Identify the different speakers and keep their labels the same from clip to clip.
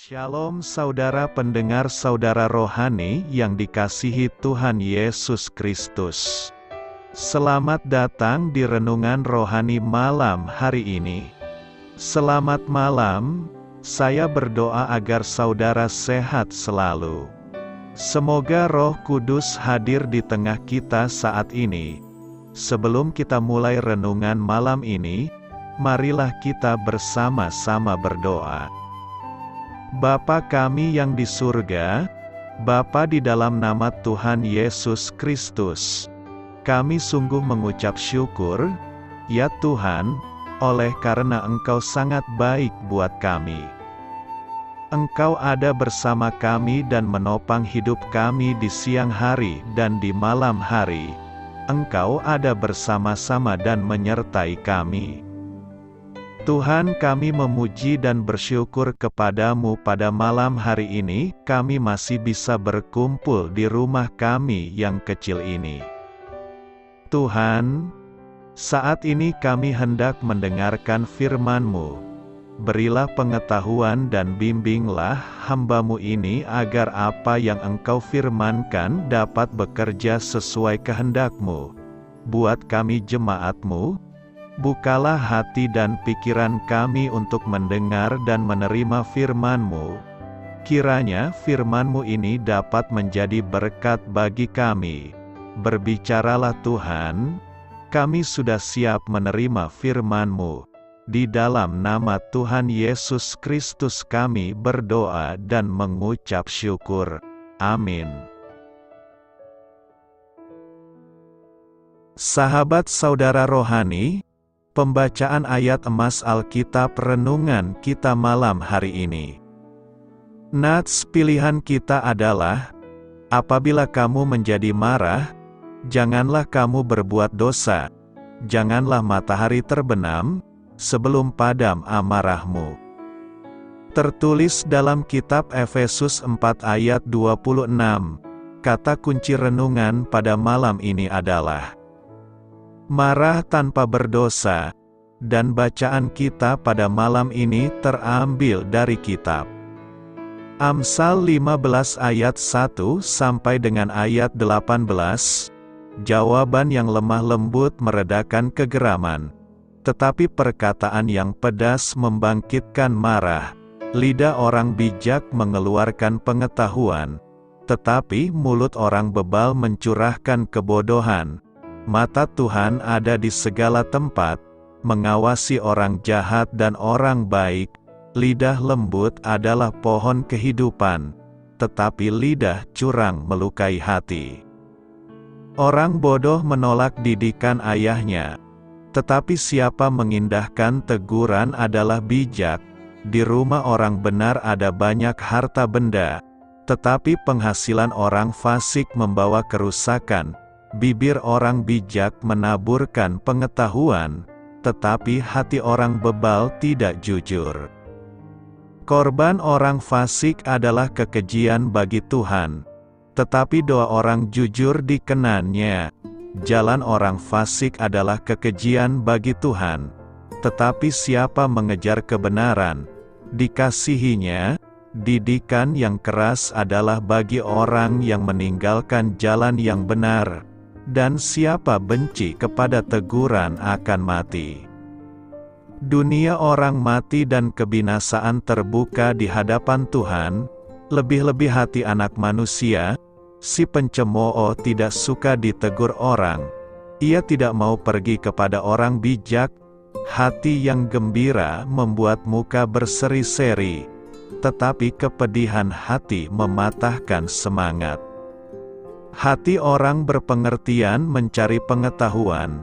Speaker 1: Shalom saudara pendengar saudara rohani yang dikasihi Tuhan Yesus Kristus. Selamat datang di Renungan Rohani malam hari ini. Selamat malam, saya berdoa agar saudara sehat selalu. Semoga Roh Kudus hadir di tengah kita saat ini. Sebelum kita mulai renungan malam ini, marilah kita bersama-sama berdoa. Bapa kami yang di surga, Bapa di dalam nama Tuhan Yesus Kristus, kami sungguh mengucap syukur, ya Tuhan, oleh karena Engkau sangat baik buat kami. Engkau ada bersama kami dan menopang hidup kami di siang hari dan di malam hari. Engkau ada bersama-sama dan menyertai kami. Tuhan, kami memuji dan bersyukur kepadamu pada malam hari ini, kami masih bisa berkumpul di rumah kami yang kecil ini. Tuhan, saat ini kami hendak mendengarkan firman-Mu. Berilah pengetahuan dan bimbinglah hamba-Mu ini agar apa yang Engkau firmankan dapat bekerja sesuai kehendak-Mu. Buat kami jemaat-Mu, bukalah hati dan pikiran kami untuk mendengar dan menerima firman-Mu. Kiranya firman-Mu ini dapat menjadi berkat bagi kami. Berbicaralah Tuhan, kami sudah siap menerima firman-Mu. Di dalam nama Tuhan Yesus Kristus kami berdoa dan mengucap syukur. Amin. Sahabat saudara rohani, pembacaan ayat emas Alkitab renungan kita malam hari ini. Nats pilihan kita adalah, apabila kamu menjadi marah, janganlah kamu berbuat dosa, janganlah matahari terbenam, sebelum padam amarahmu. Tertulis dalam kitab Efesus 4 ayat 26, kata kunci renungan pada malam ini adalah marah tanpa berdosa, dan bacaan kita pada malam ini terambil dari kitab Amsal 15 ayat 1 sampai dengan ayat 18. Jawaban yang lemah lembut meredakan kegeraman, tetapi perkataan yang pedas membangkitkan marah. Lidah orang bijak mengeluarkan pengetahuan, tetapi mulut orang bebal mencurahkan kebodohan. Mata Tuhan ada di segala tempat, mengawasi orang jahat dan orang baik. Lidah lembut adalah pohon kehidupan, tetapi lidah curang melukai hati. Orang bodoh menolak didikan ayahnya, tetapi siapa mengindahkan teguran adalah bijak. Di rumah orang benar ada banyak harta benda, tetapi penghasilan orang fasik membawa kerusakan. Bibir orang bijak menaburkan pengetahuan, tetapi hati orang bebal tidak jujur. Korban orang fasik adalah kekejian bagi Tuhan, tetapi doa orang jujur dikenannya. Jalan orang fasik adalah kekejian bagi Tuhan, tetapi siapa mengejar kebenaran, dikasihinya. Didikan yang keras adalah bagi orang yang meninggalkan jalan yang benar, dan siapa benci kepada teguran akan mati. Dunia orang mati dan kebinasaan terbuka di hadapan Tuhan, lebih-lebih hati anak manusia. Si pencemooh tidak suka ditegur orang, ia tidak mau pergi kepada orang bijak. Hati yang gembira membuat muka berseri-seri, tetapi kepedihan hati mematahkan semangat. Hati orang berpengertian mencari pengetahuan,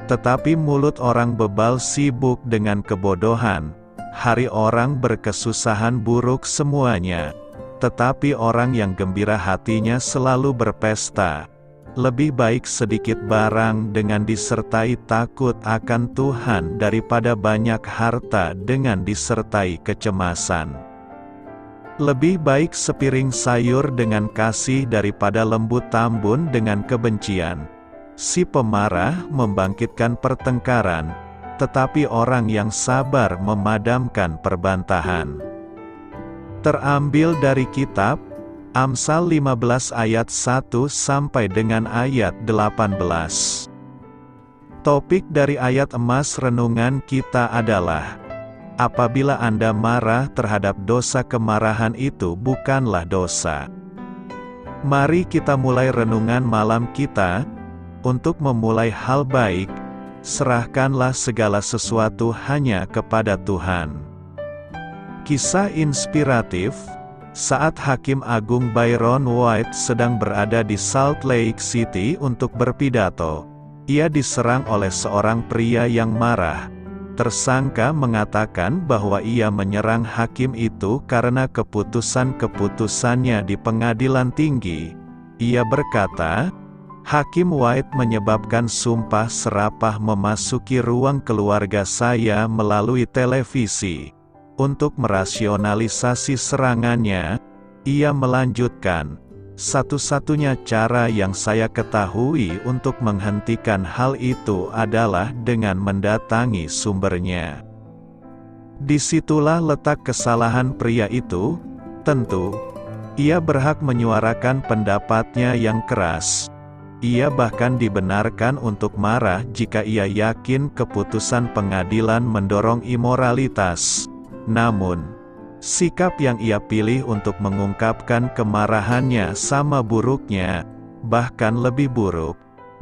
Speaker 1: tetapi mulut orang bebal sibuk dengan kebodohan. Hari orang berkesusahan buruk semuanya, tetapi orang yang gembira hatinya selalu berpesta. Lebih baik sedikit barang dengan disertai takut akan Tuhan daripada banyak harta dengan disertai kecemasan. Lebih baik sepiring sayur dengan kasih daripada lembu tambun dengan kebencian. Si pemarah membangkitkan pertengkaran, tetapi orang yang sabar memadamkan perbantahan. Terambil dari kitab Amsal 15 ayat 1 sampai dengan ayat 18. Topik dari ayat emas renungan kita adalah, apabila Anda marah terhadap dosa, kemarahan itu bukanlah dosa. Mari kita mulai renungan malam kita. Untuk memulai hal baik, serahkanlah segala sesuatu hanya kepada Tuhan. Kisah inspiratif. Saat Hakim Agung Byron White sedang berada di Salt Lake City untuk berpidato, ia diserang oleh seorang pria yang marah. Tersangka mengatakan bahwa ia menyerang hakim itu karena keputusan-keputusannya di pengadilan tinggi. Ia berkata, Hakim White menyebabkan sumpah serapah memasuki ruang keluarga saya melalui televisi. Untuk merasionalisasi serangannya, ia melanjutkan, satu-satunya cara yang saya ketahui untuk menghentikan hal itu adalah dengan mendatangi sumbernya. Disitulah letak kesalahan pria itu. Tentu, ia berhak menyuarakan pendapatnya yang keras. Ia bahkan dibenarkan untuk marah jika ia yakin keputusan pengadilan mendorong imoralitas. Namun, sikap yang ia pilih untuk mengungkapkan kemarahannya sama buruknya, bahkan lebih buruk,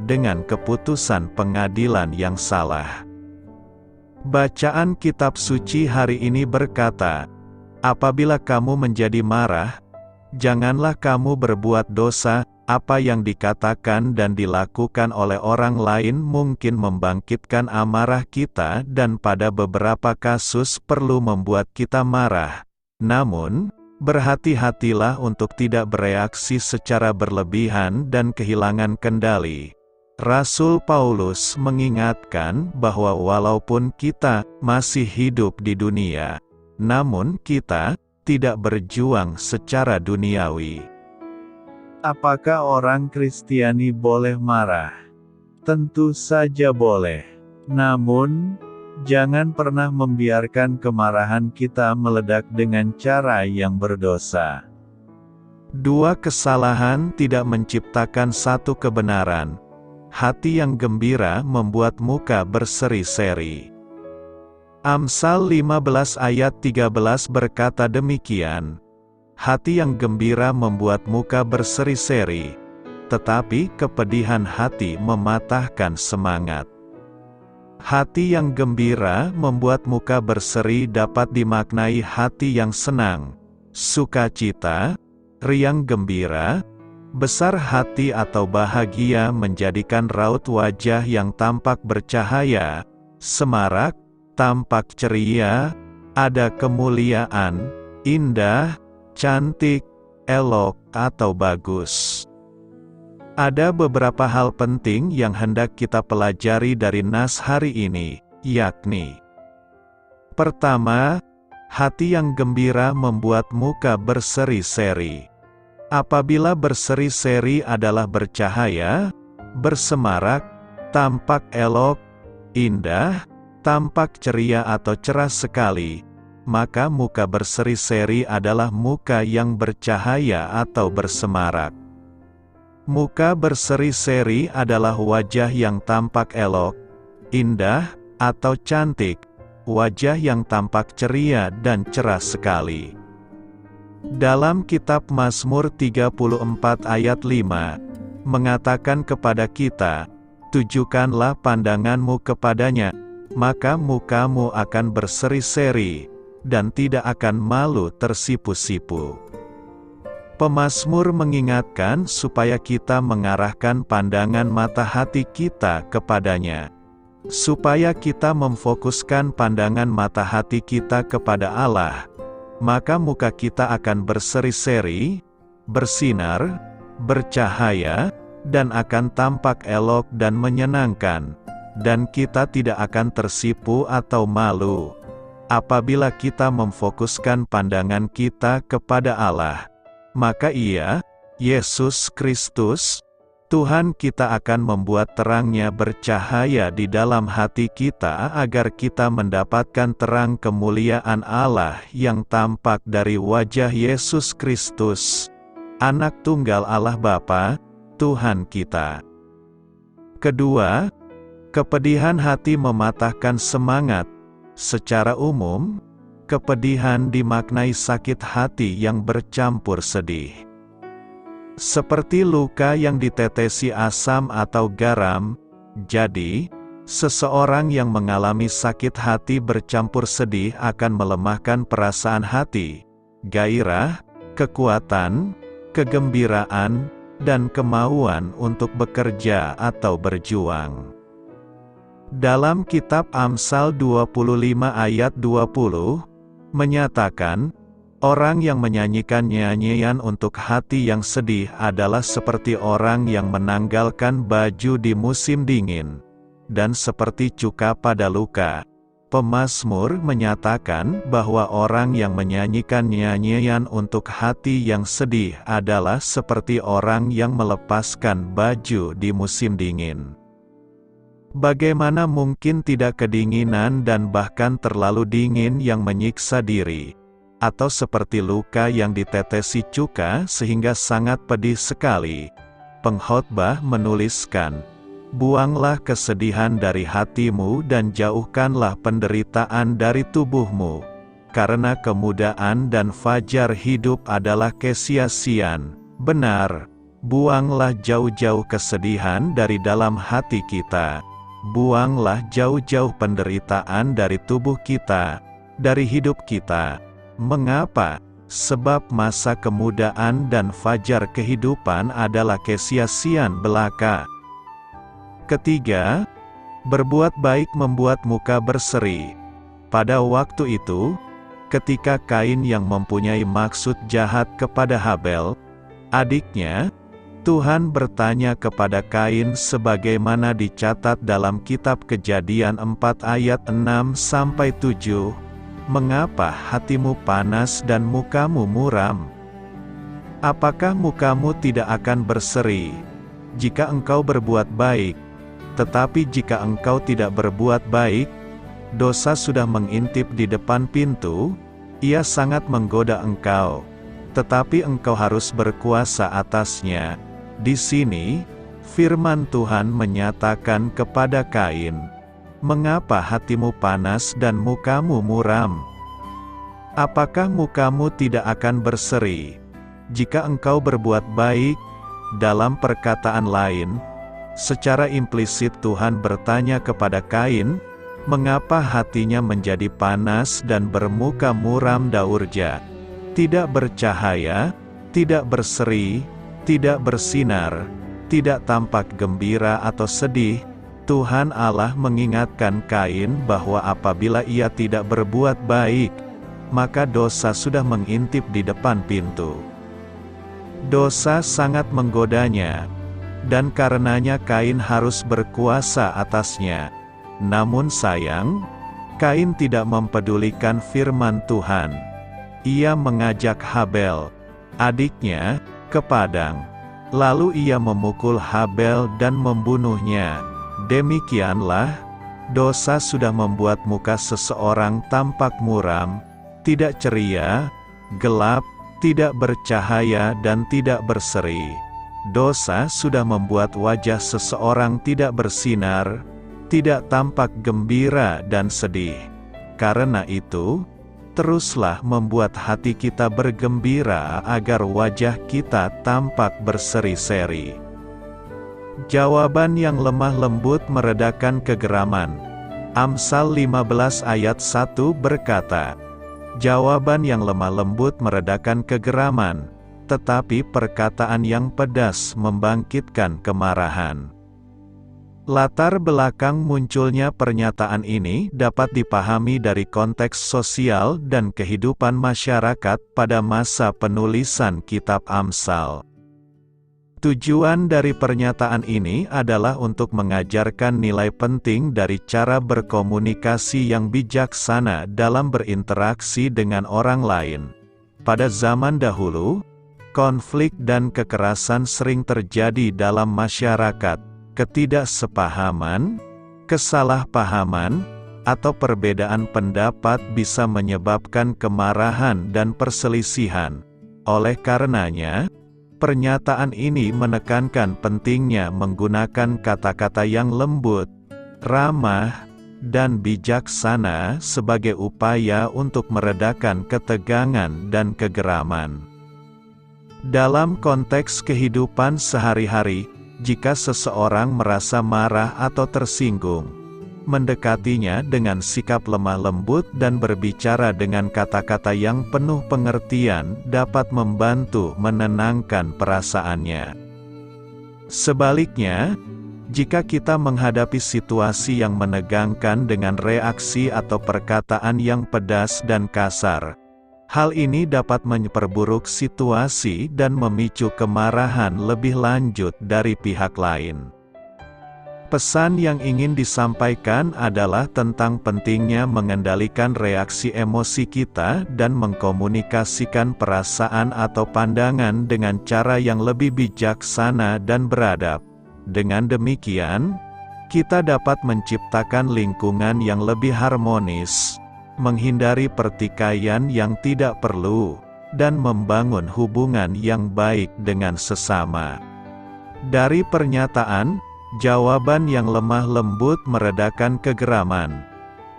Speaker 1: dengan keputusan pengadilan yang salah. Bacaan kitab suci hari ini berkata, apabila kamu menjadi marah, janganlah kamu berbuat dosa. Apa yang dikatakan dan dilakukan oleh orang lain mungkin membangkitkan amarah kita dan pada beberapa kasus perlu membuat kita marah. Namun, berhati-hatilah untuk tidak bereaksi secara berlebihan dan kehilangan kendali. Rasul Paulus mengingatkan bahwa walaupun kita masih hidup di dunia, namun kita tidak berjuang secara duniawi. Apakah orang Kristiani boleh marah? Tentu saja boleh. Namun, jangan pernah membiarkan kemarahan kita meledak dengan cara yang berdosa. Dua kesalahan tidak menciptakan satu kebenaran. Hati yang gembira membuat muka berseri-seri. Amsal 15 ayat 13 berkata demikian. Hati yang gembira membuat muka berseri-seri, tetapi kepedihan hati mematahkan semangat. Hati yang gembira membuat muka berseri dapat dimaknai hati yang senang, sukacita, riang gembira, besar hati atau bahagia menjadikan raut wajah yang tampak bercahaya, semarak, tampak ceria, ada kemuliaan, indah, cantik, elok, atau bagus. Ada beberapa hal penting yang hendak kita pelajari dari nas hari ini, yakni: pertama, hati yang gembira membuat muka berseri-seri. Apabila berseri-seri adalah bercahaya, bersemarak, tampak elok, indah, tampak ceria atau cerah sekali, maka muka berseri-seri adalah muka yang bercahaya atau bersemarak. Muka berseri-seri adalah wajah yang tampak elok, indah, atau cantik, wajah yang tampak ceria dan cerah sekali. Dalam kitab Mazmur 34 ayat 5, mengatakan kepada kita, tujukanlah pandanganmu kepadanya, maka mukamu akan berseri-seri, dan tidak akan malu tersipu-sipu. Pemazmur mengingatkan supaya kita mengarahkan pandangan mata hati kita kepadanya. Supaya kita memfokuskan pandangan mata hati kita kepada Allah, maka muka kita akan berseri-seri, bersinar, bercahaya, dan akan tampak elok dan menyenangkan, dan kita tidak akan tersipu atau malu. Apabila kita memfokuskan pandangan kita kepada Allah, maka Ia, Yesus Kristus, Tuhan kita akan membuat terang-Nya bercahaya di dalam hati kita agar kita mendapatkan terang kemuliaan Allah yang tampak dari wajah Yesus Kristus, Anak Tunggal Allah Bapa, Tuhan kita. Kedua, kepedihan hati mematahkan semangat. Secara umum, kepedihan dimaknai sakit hati yang bercampur sedih. Seperti luka yang ditetesi asam atau garam, jadi, seseorang yang mengalami sakit hati bercampur sedih akan melemahkan perasaan hati, gairah, kekuatan, kegembiraan, dan kemauan untuk bekerja atau berjuang. Dalam kitab Amsal 25 ayat 20, menyatakan, orang yang menyanyikan nyanyian untuk hati yang sedih adalah seperti orang yang menanggalkan baju di musim dingin, dan seperti cuka pada luka. Pemazmur menyatakan bahwa orang yang menyanyikan nyanyian untuk hati yang sedih adalah seperti orang yang melepaskan baju di musim dingin. Bagaimana mungkin tidak kedinginan dan bahkan terlalu dingin yang menyiksa diri? Atau seperti luka yang ditetesi cuka sehingga sangat pedih sekali. Pengkhotbah menuliskan, buanglah kesedihan dari hatimu dan jauhkanlah penderitaan dari tubuhmu, karena kemudahan dan fajar hidup adalah kesia-siaan. Benar, buanglah jauh-jauh kesedihan dari dalam hati kita. Buanglah jauh-jauh penderitaan dari tubuh kita, dari hidup kita. Mengapa? Sebab masa kemudahan dan fajar kehidupan adalah kesia-siaan belaka. Ketiga, berbuat baik membuat muka berseri. Pada waktu itu, ketika Kain yang mempunyai maksud jahat kepada Habel, adiknya, Tuhan bertanya kepada Kain sebagaimana dicatat dalam kitab Kejadian 4 ayat 6-7, mengapa hatimu panas dan mukamu muram? Apakah mukamu tidak akan berseri jika engkau berbuat baik? Tetapi jika engkau tidak berbuat baik, dosa sudah mengintip di depan pintu, ia sangat menggoda engkau, tetapi engkau harus berkuasa atasnya. Di sini, firman Tuhan menyatakan kepada Kain, mengapa hatimu panas dan mukamu muram? Apakah mukamu tidak akan berseri jika engkau berbuat baik? Dalam perkataan lain, secara implisit Tuhan bertanya kepada Kain, mengapa hatinya menjadi panas dan bermuka muram daurja, tidak bercahaya, tidak berseri, tidak bersinar, tidak tampak gembira atau sedih. Tuhan Allah mengingatkan Kain bahwa apabila ia tidak berbuat baik, maka dosa sudah mengintip di depan pintu. Dosa sangat menggodanya, dan karenanya Kain harus berkuasa atasnya. Namun sayang, Kain tidak mempedulikan firman Tuhan. Ia mengajak Habel, adiknya, ke padang. Lalu ia memukul Habel dan membunuhnya. Demikianlah, dosa sudah membuat muka seseorang tampak muram, tidak ceria, gelap, tidak bercahaya dan tidak berseri. Dosa sudah membuat wajah seseorang tidak bersinar, tidak tampak gembira dan sedih. Karena itu, teruslah membuat hati kita bergembira agar wajah kita tampak berseri-seri. Jawaban yang lemah lembut meredakan kegeraman. Amsal 15 ayat 1 berkata, jawaban yang lemah lembut meredakan kegeraman, tetapi perkataan yang pedas membangkitkan kemarahan. Latar belakang munculnya pernyataan ini dapat dipahami dari konteks sosial dan kehidupan masyarakat pada masa penulisan kitab Amsal. Tujuan dari pernyataan ini adalah untuk mengajarkan nilai penting dari cara berkomunikasi yang bijaksana dalam berinteraksi dengan orang lain. Pada zaman dahulu, konflik dan kekerasan sering terjadi dalam masyarakat. Ketidaksepahaman, kesalahpahaman, atau perbedaan pendapat bisa menyebabkan kemarahan dan perselisihan. Oleh karenanya, pernyataan ini menekankan pentingnya menggunakan kata-kata yang lembut, ramah, dan bijaksana sebagai upaya untuk meredakan ketegangan dan kegeraman. Dalam konteks kehidupan sehari-hari, jika seseorang merasa marah atau tersinggung, mendekatinya dengan sikap lemah lembut dan berbicara dengan kata-kata yang penuh pengertian dapat membantu menenangkan perasaannya. Sebaliknya, jika kita menghadapi situasi yang menegangkan dengan reaksi atau perkataan yang pedas dan kasar, hal ini dapat memperburuk situasi dan memicu kemarahan lebih lanjut dari pihak lain. Pesan yang ingin disampaikan adalah tentang pentingnya mengendalikan reaksi emosi kita dan mengkomunikasikan perasaan atau pandangan dengan cara yang lebih bijaksana dan beradab. Dengan demikian, kita dapat menciptakan lingkungan yang lebih harmonis, menghindari pertikaian yang tidak perlu, dan membangun hubungan yang baik dengan sesama. Dari pernyataan, jawaban yang lemah lembut meredakan kegeraman,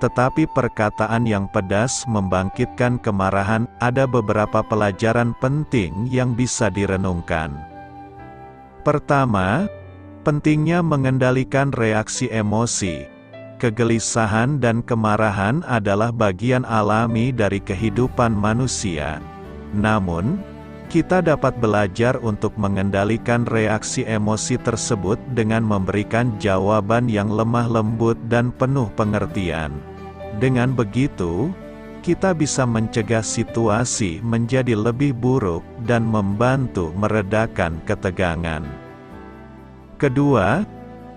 Speaker 1: tetapi perkataan yang pedas membangkitkan kemarahan. Ada beberapa pelajaran penting yang bisa direnungkan. Pertama, pentingnya mengendalikan reaksi emosi. Kegelisahan dan kemarahan adalah bagian alami dari kehidupan manusia. Namun, kita dapat belajar untuk mengendalikan reaksi emosi tersebut dengan memberikan jawaban yang lemah lembut dan penuh pengertian. Dengan begitu, kita bisa mencegah situasi menjadi lebih buruk dan membantu meredakan ketegangan. Kedua,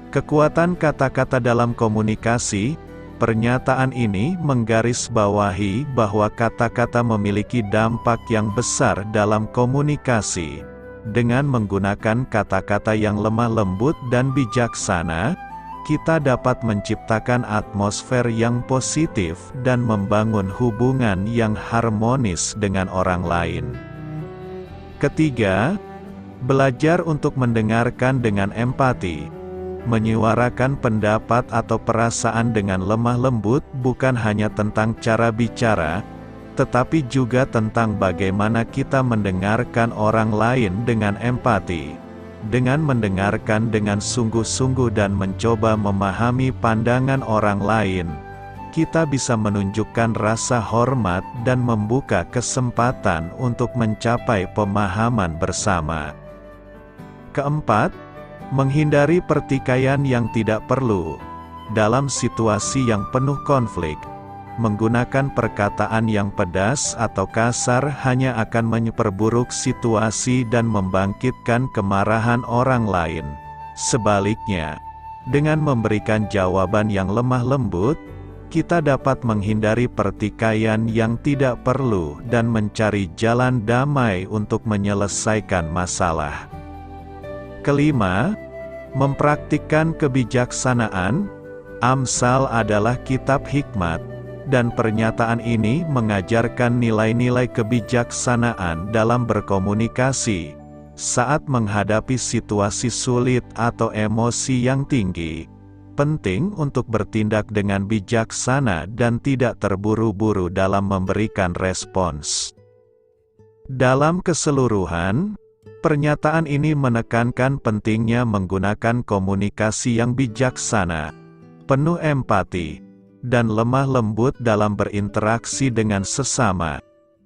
Speaker 1: kekuatan kata-kata dalam komunikasi. Pernyataan ini menggarisbawahi bahwa kata-kata memiliki dampak yang besar dalam komunikasi. Dengan menggunakan kata-kata yang lemah lembut dan bijaksana, kita dapat menciptakan atmosfer yang positif dan membangun hubungan yang harmonis dengan orang lain. Ketiga, belajar untuk mendengarkan dengan empati. Menyuarakan pendapat atau perasaan dengan lemah lembut bukan hanya tentang cara bicara, tetapi juga tentang bagaimana kita mendengarkan orang lain dengan empati. Dengan mendengarkan dengan sungguh-sungguh dan mencoba memahami pandangan orang lain, kita bisa menunjukkan rasa hormat dan membuka kesempatan untuk mencapai pemahaman bersama. Keempat, menghindari pertikaian yang tidak perlu. Dalam situasi yang penuh konflik, menggunakan perkataan yang pedas atau kasar hanya akan memperburuk situasi dan membangkitkan kemarahan orang lain. Sebaliknya, dengan memberikan jawaban yang lemah lembut, kita dapat menghindari pertikaian yang tidak perlu dan mencari jalan damai untuk menyelesaikan masalah. Kelima, mempraktikkan kebijaksanaan. Amsal adalah kitab hikmat, dan pernyataan ini mengajarkan nilai-nilai kebijaksanaan dalam berkomunikasi. Saat menghadapi situasi sulit atau emosi yang tinggi, penting untuk bertindak dengan bijaksana dan tidak terburu-buru dalam memberikan respons. Dalam keseluruhan, pernyataan ini menekankan pentingnya menggunakan komunikasi yang bijaksana, penuh empati, dan lemah lembut dalam berinteraksi dengan sesama.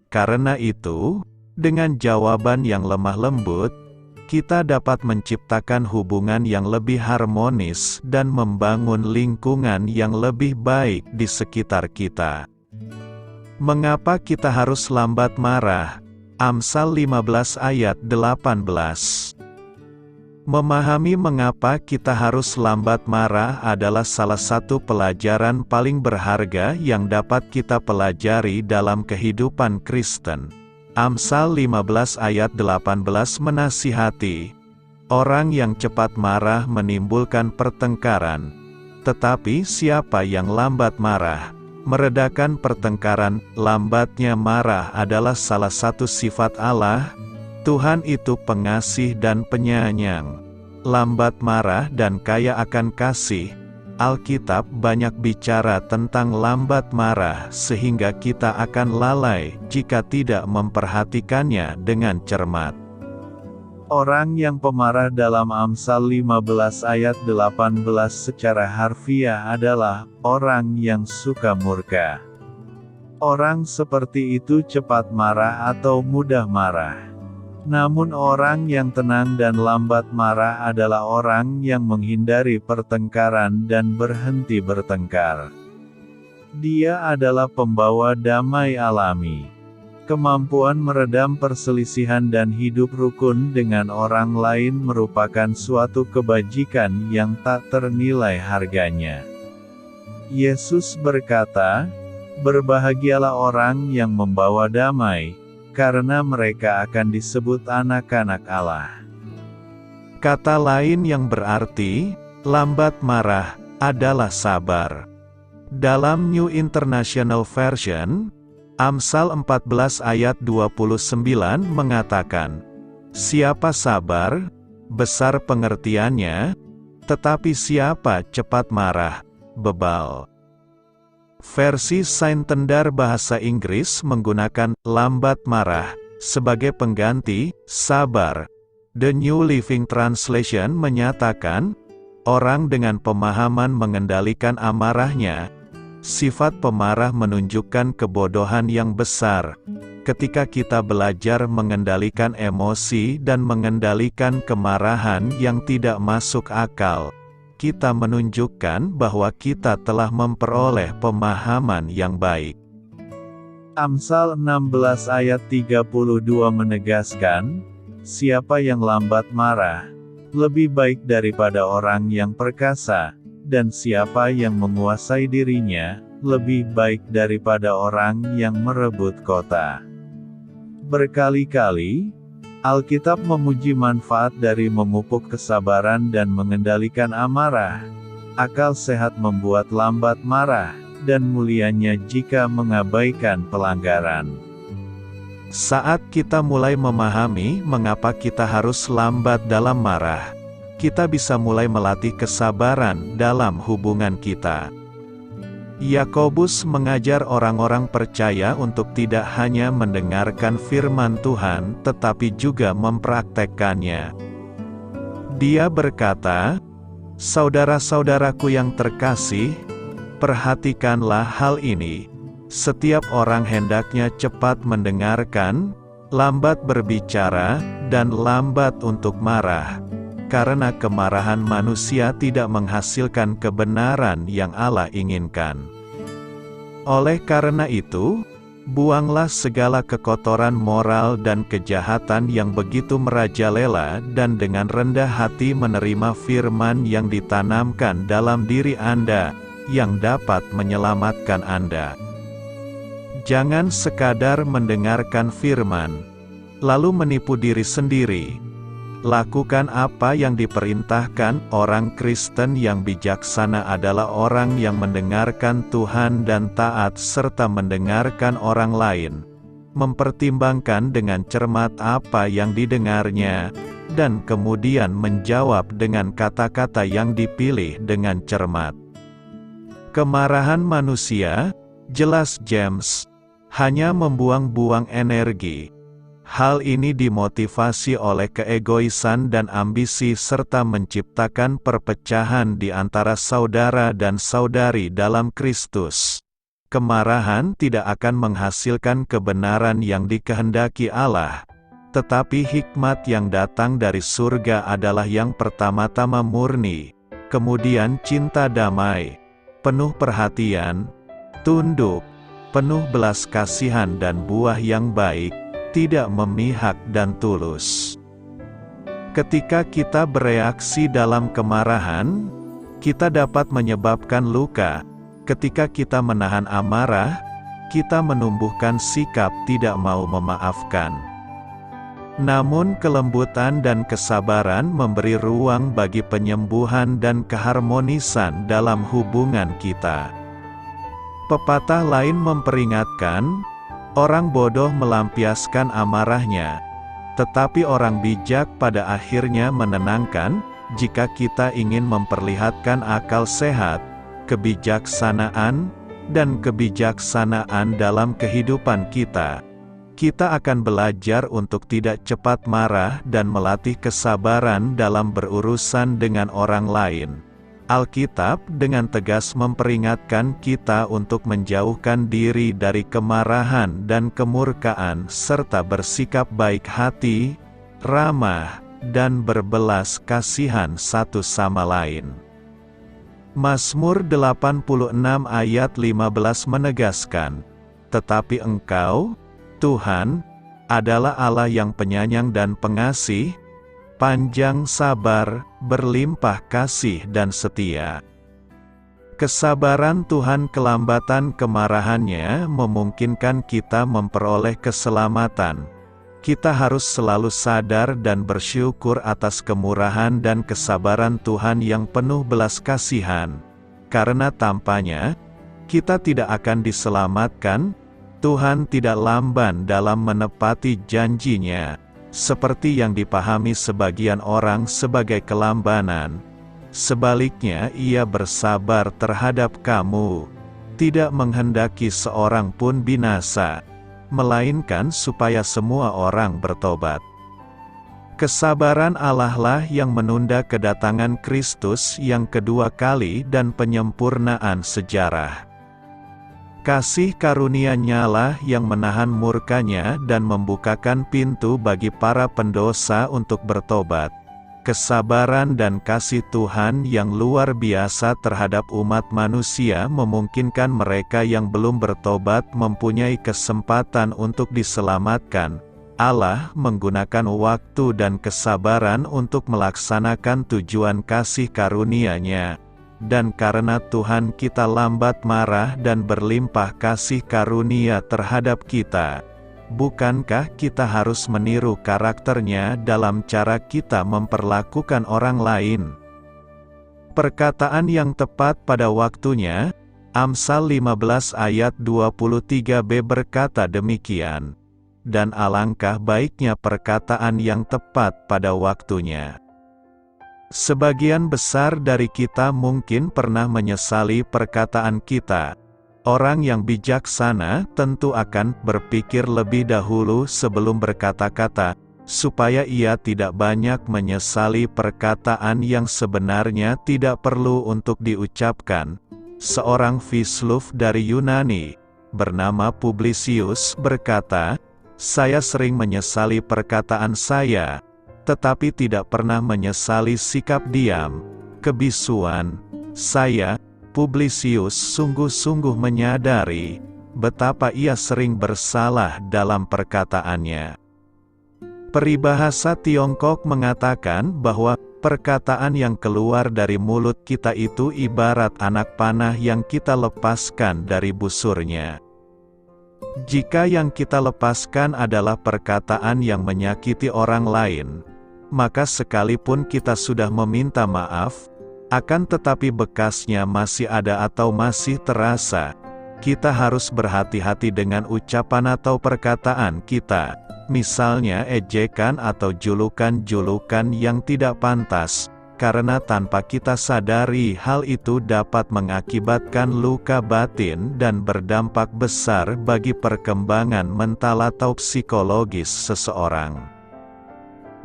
Speaker 1: Karena itu, dengan jawaban yang lemah lembut, kita dapat menciptakan hubungan yang lebih harmonis dan membangun lingkungan yang lebih baik di sekitar kita. Mengapa kita harus lambat marah? Amsal 15 ayat 18. Memahami mengapa kita harus lambat marah adalah salah satu pelajaran paling berharga yang dapat kita pelajari dalam kehidupan Kristen. Amsal 15 ayat 18 menasihati, orang yang cepat marah menimbulkan pertengkaran, tetapi siapa yang lambat marah, meredakan pertengkaran. Lambatnya marah adalah salah satu sifat Allah. Tuhan itu pengasih dan penyayang, lambat marah dan kaya akan kasih. Alkitab banyak bicara tentang lambat marah sehingga kita akan lalai jika tidak memperhatikannya dengan cermat. Orang yang pemarah dalam Amsal 15 ayat 18 secara harfiah adalah orang yang suka murka. Orang seperti itu cepat marah atau mudah marah. Namun orang yang tenang dan lambat marah adalah orang yang menghindari pertengkaran dan berhenti bertengkar. Dia adalah pembawa damai alami. Kemampuan meredam perselisihan dan hidup rukun dengan orang lain merupakan suatu kebajikan yang tak ternilai harganya. Yesus berkata, "Berbahagialah orang yang membawa damai, karena mereka akan disebut anak-anak Allah." Kata lain yang berarti, lambat marah, adalah sabar. Dalam New International Version, Amsal 14 ayat 29 mengatakan, "Siapa sabar, besar pengertiannya, tetapi siapa cepat marah, bebal." Versi Saintender bahasa Inggris menggunakan lambat marah sebagai pengganti sabar. The New Living Translation menyatakan, orang dengan pemahaman mengendalikan amarahnya. Sifat pemarah menunjukkan kebodohan yang besar. Ketika kita belajar mengendalikan emosi dan mengendalikan kemarahan yang tidak masuk akal, kita menunjukkan bahwa kita telah memperoleh pemahaman yang baik. Amsal 16 ayat 32 menegaskan, siapa yang lambat marah, lebih baik daripada orang yang perkasa, dan siapa yang menguasai dirinya, lebih baik daripada orang yang merebut kota. Berkali-kali, Alkitab memuji manfaat dari memupuk kesabaran dan mengendalikan amarah. Akal sehat membuat lambat marah, dan mulianya jika mengabaikan pelanggaran. Saat kita mulai memahami mengapa kita harus lambat dalam marah, kita bisa mulai melatih kesabaran dalam hubungan kita. Yakobus mengajar orang-orang percaya untuk tidak hanya mendengarkan firman Tuhan tetapi juga mempraktekkannya. Dia berkata, "Saudara-saudaraku yang terkasih, perhatikanlah hal ini. Setiap orang hendaknya cepat mendengarkan, lambat berbicara, dan lambat untuk marah. Karena kemarahan manusia tidak menghasilkan kebenaran yang Allah inginkan. Oleh karena itu, buanglah segala kekotoran moral dan kejahatan yang begitu merajalela dan dengan rendah hati menerima firman yang ditanamkan dalam diri Anda, yang dapat menyelamatkan Anda. Jangan sekadar mendengarkan firman, lalu menipu diri sendiri. Lakukan apa yang diperintahkan. Orang Kristen yang bijaksana adalah orang yang mendengarkan Tuhan dan taat serta mendengarkan orang lain, mempertimbangkan dengan cermat apa yang didengarnya, dan kemudian menjawab dengan kata-kata yang dipilih dengan cermat. Kemarahan manusia, jelas James, hanya membuang-buang energi. Hal ini dimotivasi oleh keegoisan dan ambisi serta menciptakan perpecahan di antara saudara dan saudari dalam Kristus. Kemarahan tidak akan menghasilkan kebenaran yang dikehendaki Allah, tetapi hikmat yang datang dari surga adalah yang pertama-tama murni, kemudian cinta damai, penuh perhatian, tunduk, penuh belas kasihan dan buah yang baik, tidak memihak dan tulus. Ketika kita bereaksi dalam kemarahan, kita dapat menyebabkan luka. Ketika kita menahan amarah, kita menumbuhkan sikap tidak mau memaafkan. Namun kelembutan dan kesabaran memberi ruang bagi penyembuhan dan keharmonisan dalam hubungan kita. Pepatah lain memperingatkan, orang bodoh melampiaskan amarahnya, tetapi orang bijak pada akhirnya menenangkan. Jika kita ingin memperlihatkan akal sehat, kebijaksanaan, dan kebijaksanaan dalam kehidupan kita, kita akan belajar untuk tidak cepat marah dan melatih kesabaran dalam berurusan dengan orang lain. Alkitab dengan tegas memperingatkan kita untuk menjauhkan diri dari kemarahan dan kemurkaan serta bersikap baik hati, ramah, dan berbelas kasihan satu sama lain. Mazmur 86 ayat 15 menegaskan, "Tetapi Engkau, Tuhan, adalah Allah yang penyayang dan pengasih, panjang sabar, berlimpah kasih dan setia." Kesabaran Tuhan, kelambatan kemarahannya memungkinkan kita memperoleh keselamatan. Kita harus selalu sadar dan bersyukur atas kemurahan dan kesabaran Tuhan yang penuh belas kasihan. Karena tampaknya, kita tidak akan diselamatkan, Tuhan tidak lamban dalam menepati janjinya, seperti yang dipahami sebagian orang sebagai kelambanan. Sebaliknya, Ia bersabar terhadap kamu, tidak menghendaki seorang pun binasa, melainkan supaya semua orang bertobat. Kesabaran Allah lah yang menunda kedatangan Kristus yang kedua kali dan penyempurnaan sejarah. Kasih karunia-Nya lah yang menahan murkanya dan membukakan pintu bagi para pendosa untuk bertobat. Kesabaran dan kasih Tuhan yang luar biasa terhadap umat manusia memungkinkan mereka yang belum bertobat mempunyai kesempatan untuk diselamatkan. Allah menggunakan waktu dan kesabaran untuk melaksanakan tujuan kasih karunia-Nya. Dan karena Tuhan kita lambat marah dan berlimpah kasih karunia terhadap kita, bukankah kita harus meniru karakternya dalam cara kita memperlakukan orang lain? Perkataan yang tepat pada waktunya, Amsal 15 ayat 23b berkata demikian. Dan alangkah baiknya perkataan yang tepat pada waktunya. Sebagian besar dari kita mungkin pernah menyesali perkataan kita. Orang yang bijaksana tentu akan berpikir lebih dahulu sebelum berkata-kata, supaya ia tidak banyak menyesali perkataan yang sebenarnya tidak perlu untuk diucapkan. Seorang filosof dari Yunani, bernama Publisius berkata, "Saya sering menyesali perkataan saya, tetapi tidak pernah menyesali sikap diam, kebisuan. Saya, Publisius, sungguh-sungguh menyadari betapa ia sering bersalah dalam perkataannya." Peribahasa Tiongkok mengatakan bahwa perkataan yang keluar dari mulut kita itu ibarat anak panah yang kita lepaskan dari busurnya. Jika yang kita lepaskan adalah perkataan yang menyakiti orang lain, maka sekalipun kita sudah meminta maaf, akan tetapi bekasnya masih ada atau masih terasa. Kita harus berhati-hati dengan ucapan atau perkataan kita, misalnya ejekan atau julukan-julukan yang tidak pantas, karena tanpa kita sadari hal itu dapat mengakibatkan luka batin dan berdampak besar bagi perkembangan mental atau psikologis seseorang.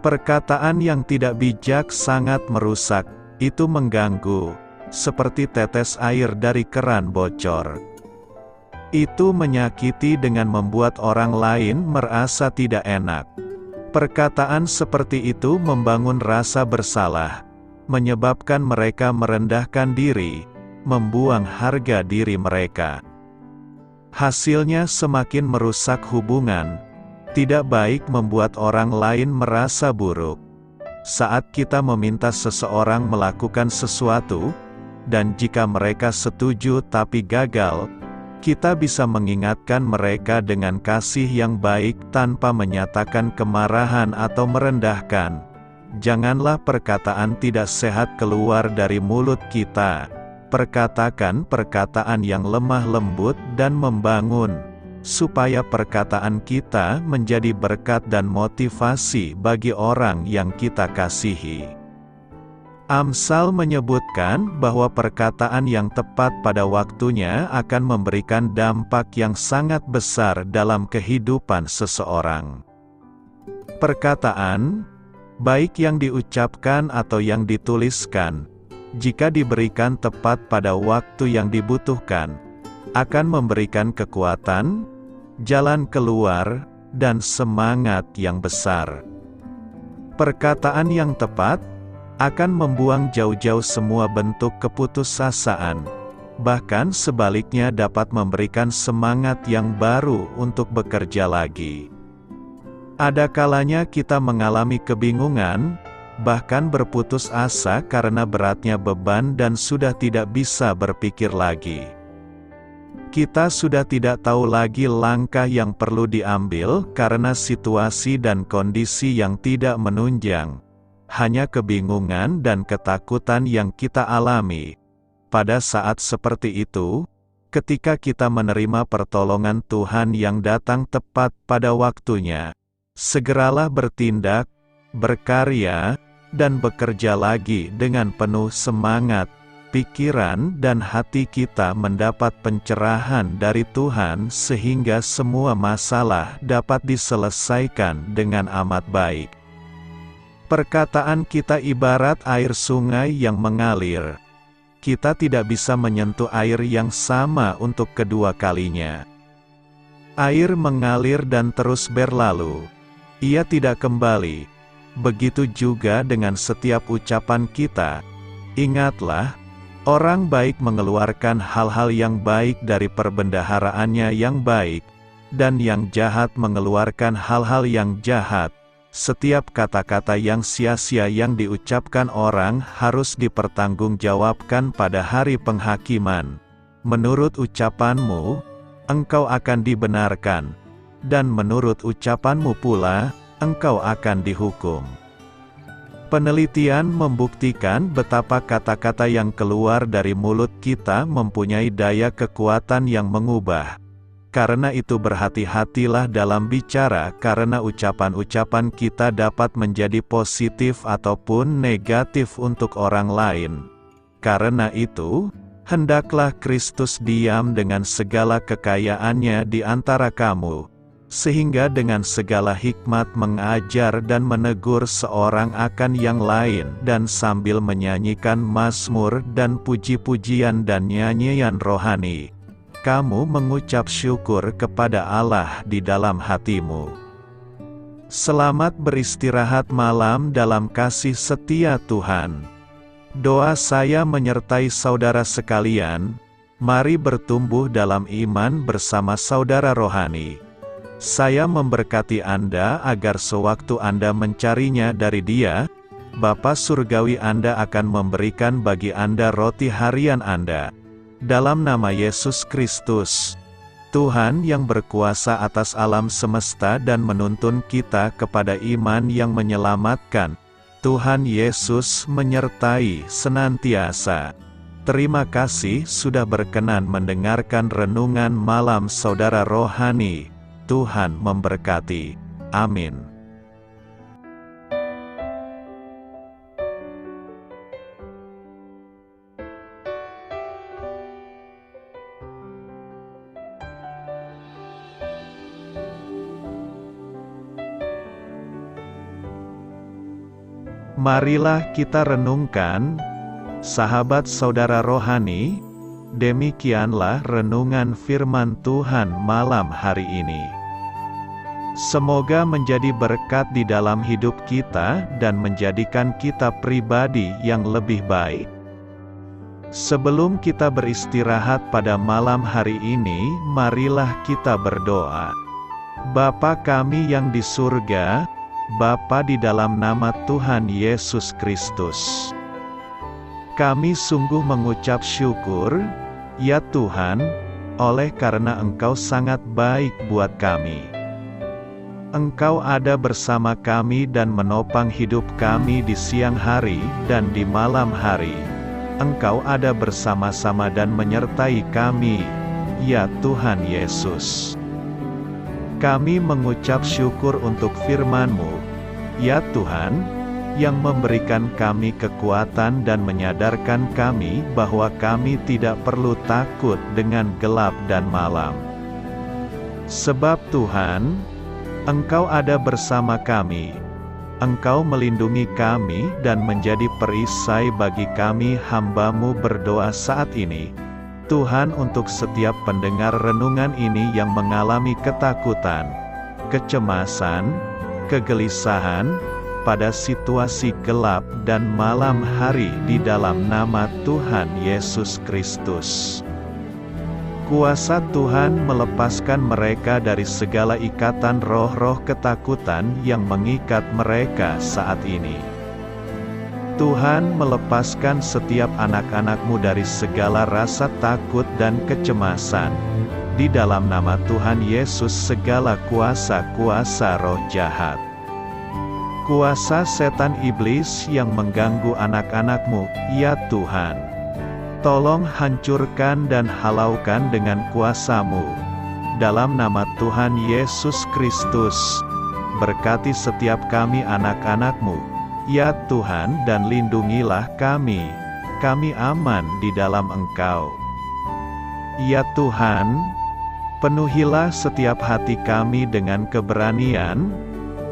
Speaker 1: Perkataan yang tidak bijak sangat merusak, itu mengganggu, seperti tetes air dari keran bocor. Itu menyakiti dengan membuat orang lain merasa tidak enak. Perkataan seperti itu membangun rasa bersalah, menyebabkan mereka merendahkan diri, membuang harga diri mereka. Hasilnya semakin merusak hubungan. Tidak baik membuat orang lain merasa buruk. Saat kita meminta seseorang melakukan sesuatu, dan jika mereka setuju tapi gagal, Kita bisa mengingatkan mereka dengan kasih yang baik tanpa menyatakan kemarahan atau merendahkan. Janganlah perkataan tidak sehat keluar dari mulut kita. Perkatakan perkataan yang lemah lembut dan membangun, supaya perkataan kita menjadi berkat dan motivasi bagi orang yang kita kasihi. Amsal menyebutkan bahwa perkataan yang tepat pada waktunya akan memberikan dampak yang sangat besar dalam kehidupan seseorang. Perkataan, baik yang diucapkan atau yang dituliskan, jika diberikan tepat pada waktu yang dibutuhkan, akan memberikan kekuatan, jalan keluar, dan semangat yang besar. Perkataan yang tepat akan membuang jauh-jauh semua bentuk keputusasaan, bahkan sebaliknya dapat memberikan semangat yang baru untuk bekerja lagi. Ada kalanya kita mengalami kebingungan, bahkan berputus asa karena beratnya beban dan sudah tidak bisa berpikir lagi. Kita sudah tidak tahu lagi langkah yang perlu diambil karena situasi dan kondisi yang tidak menunjang. Hanya kebingungan dan ketakutan yang kita alami. Pada saat seperti itu, ketika kita menerima pertolongan Tuhan yang datang tepat pada waktunya, segeralah bertindak, berkarya, dan bekerja lagi dengan penuh semangat. Pikiran dan hati kita mendapat pencerahan dari Tuhan sehingga semua masalah dapat diselesaikan dengan amat baik. Perkataan kita ibarat air sungai yang mengalir. Kita tidak bisa menyentuh air yang sama untuk kedua kalinya. Air mengalir dan terus berlalu. Ia tidak kembali. Begitu juga dengan setiap ucapan kita. Ingatlah, orang baik mengeluarkan hal-hal yang baik dari perbendaharaannya yang baik, dan yang jahat mengeluarkan hal-hal yang jahat. Setiap kata-kata yang sia-sia yang diucapkan orang harus dipertanggungjawabkan pada hari penghakiman. Menurut ucapanmu, engkau akan dibenarkan, dan menurut ucapanmu pula, engkau akan dihukum. Penelitian membuktikan betapa kata-kata yang keluar dari mulut kita mempunyai daya kekuatan yang mengubah. Karena itu berhati-hatilah dalam bicara karena ucapan-ucapan kita dapat menjadi positif ataupun negatif untuk orang lain. Karena itu, hendaklah Kristus diam dengan segala kekayaannya di antara kamu, sehingga dengan segala hikmat mengajar dan menegur seorang akan yang lain dan sambil menyanyikan mazmur dan puji-pujian dan nyanyian rohani. Kamu mengucap syukur kepada Allah di dalam hatimu. Selamat beristirahat malam dalam kasih setia Tuhan. Doa saya menyertai saudara sekalian, mari bertumbuh dalam iman bersama saudara rohani. Saya memberkati Anda agar sewaktu Anda mencarinya dari Dia, Bapa Surgawi Anda akan memberikan bagi Anda roti harian Anda. Dalam nama Yesus Kristus, Tuhan yang berkuasa atas alam semesta dan menuntun kita kepada iman yang menyelamatkan, Tuhan Yesus menyertai senantiasa. Terima kasih sudah berkenan mendengarkan renungan malam saudara rohani. Tuhan memberkati. Amin. Marilah kita renungkan, sahabat saudara rohani, demikianlah renungan firman Tuhan malam hari ini. Semoga menjadi berkat di dalam hidup kita dan menjadikan kita pribadi yang lebih baik. Sebelum kita beristirahat pada malam hari ini, marilah kita berdoa. Bapa kami yang di surga, Bapa di dalam nama Tuhan Yesus Kristus, kami sungguh mengucap syukur, ya Tuhan, oleh karena Engkau sangat baik buat kami. Engkau ada bersama kami dan menopang hidup kami di siang hari dan di malam hari. Engkau ada bersama-sama dan menyertai kami, ya Tuhan Yesus. Kami mengucap syukur untuk firman-Mu, ya Tuhan, yang memberikan kami kekuatan dan menyadarkan kami bahwa kami tidak perlu takut dengan gelap dan malam. Sebab Tuhan, Engkau ada bersama kami. Engkau melindungi kami dan menjadi perisai bagi kami hamba-Mu berdoa saat ini. Tuhan, untuk setiap pendengar renungan ini yang mengalami ketakutan, kecemasan, kegelisahan, pada situasi gelap dan malam hari di dalam nama Tuhan Yesus Kristus. Kuasa Tuhan melepaskan mereka dari segala ikatan roh-roh ketakutan yang mengikat mereka saat ini. Tuhan melepaskan setiap anak-anak-Mu dari segala rasa takut dan kecemasan. Di dalam nama Tuhan Yesus segala kuasa-kuasa roh jahat, kuasa setan iblis yang mengganggu anak-anak-Mu, ya Tuhan, tolong hancurkan dan halaukan dengan kuasa-Mu. Dalam nama Tuhan Yesus Kristus, berkati setiap kami anak-anak-Mu, ya Tuhan, dan lindungilah kami aman di dalam Engkau. Ya Tuhan, penuhilah setiap hati kami dengan keberanian,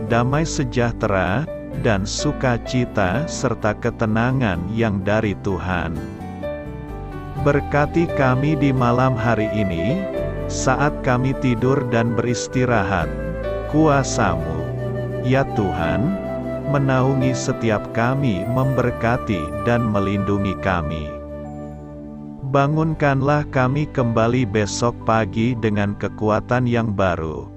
Speaker 1: damai sejahtera, dan sukacita serta ketenangan yang dari Tuhan. Berkati kami di malam hari ini, saat kami tidur dan beristirahat. Kuasa-Mu, ya Tuhan, menaungi setiap kami, memberkati dan melindungi kami. Bangunkanlah kami kembali besok pagi dengan kekuatan yang baru.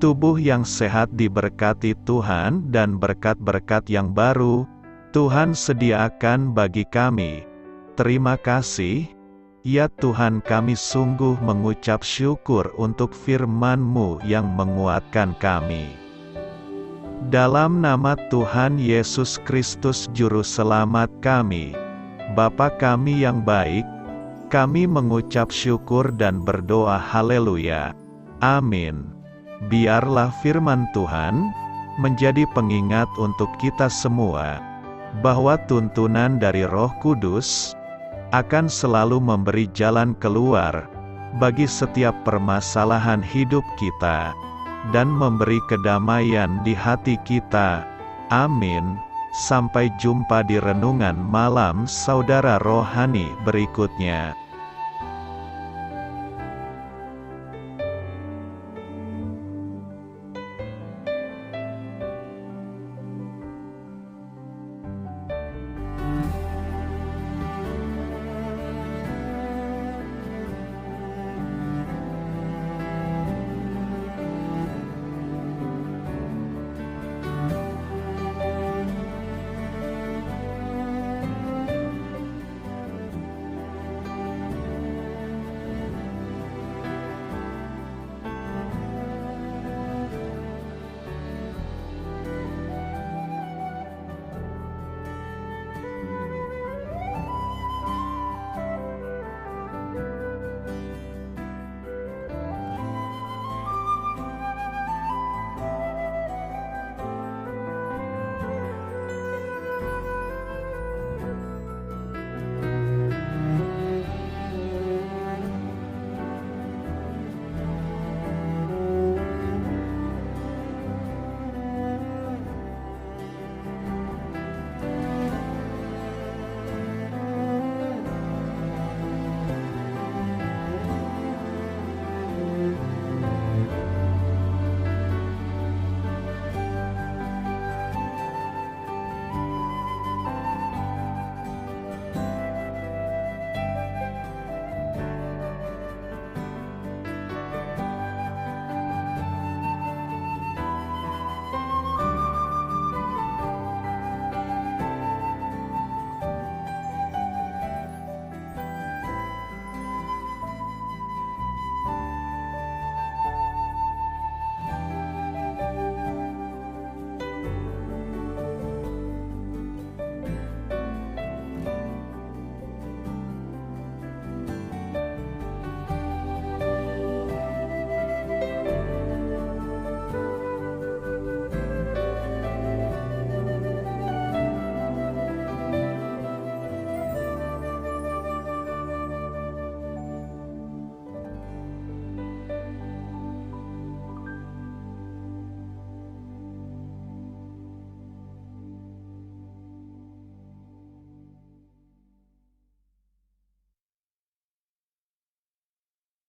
Speaker 1: Tubuh yang sehat diberkati Tuhan dan berkat-berkat yang baru Tuhan sediakan bagi kami. Terima kasih, ya Tuhan, kami sungguh mengucap syukur untuk firman-Mu yang menguatkan kami. Dalam nama Tuhan Yesus Kristus Juru Selamat kami, Bapa kami yang baik, kami mengucap syukur dan berdoa haleluya. Amin. Biarlah firman Tuhan menjadi pengingat untuk kita semua, bahwa tuntunan dari Roh Kudus akan selalu memberi jalan keluar bagi setiap permasalahan hidup kita, dan memberi kedamaian di hati kita. Amin. Sampai jumpa di renungan malam saudara rohani berikutnya.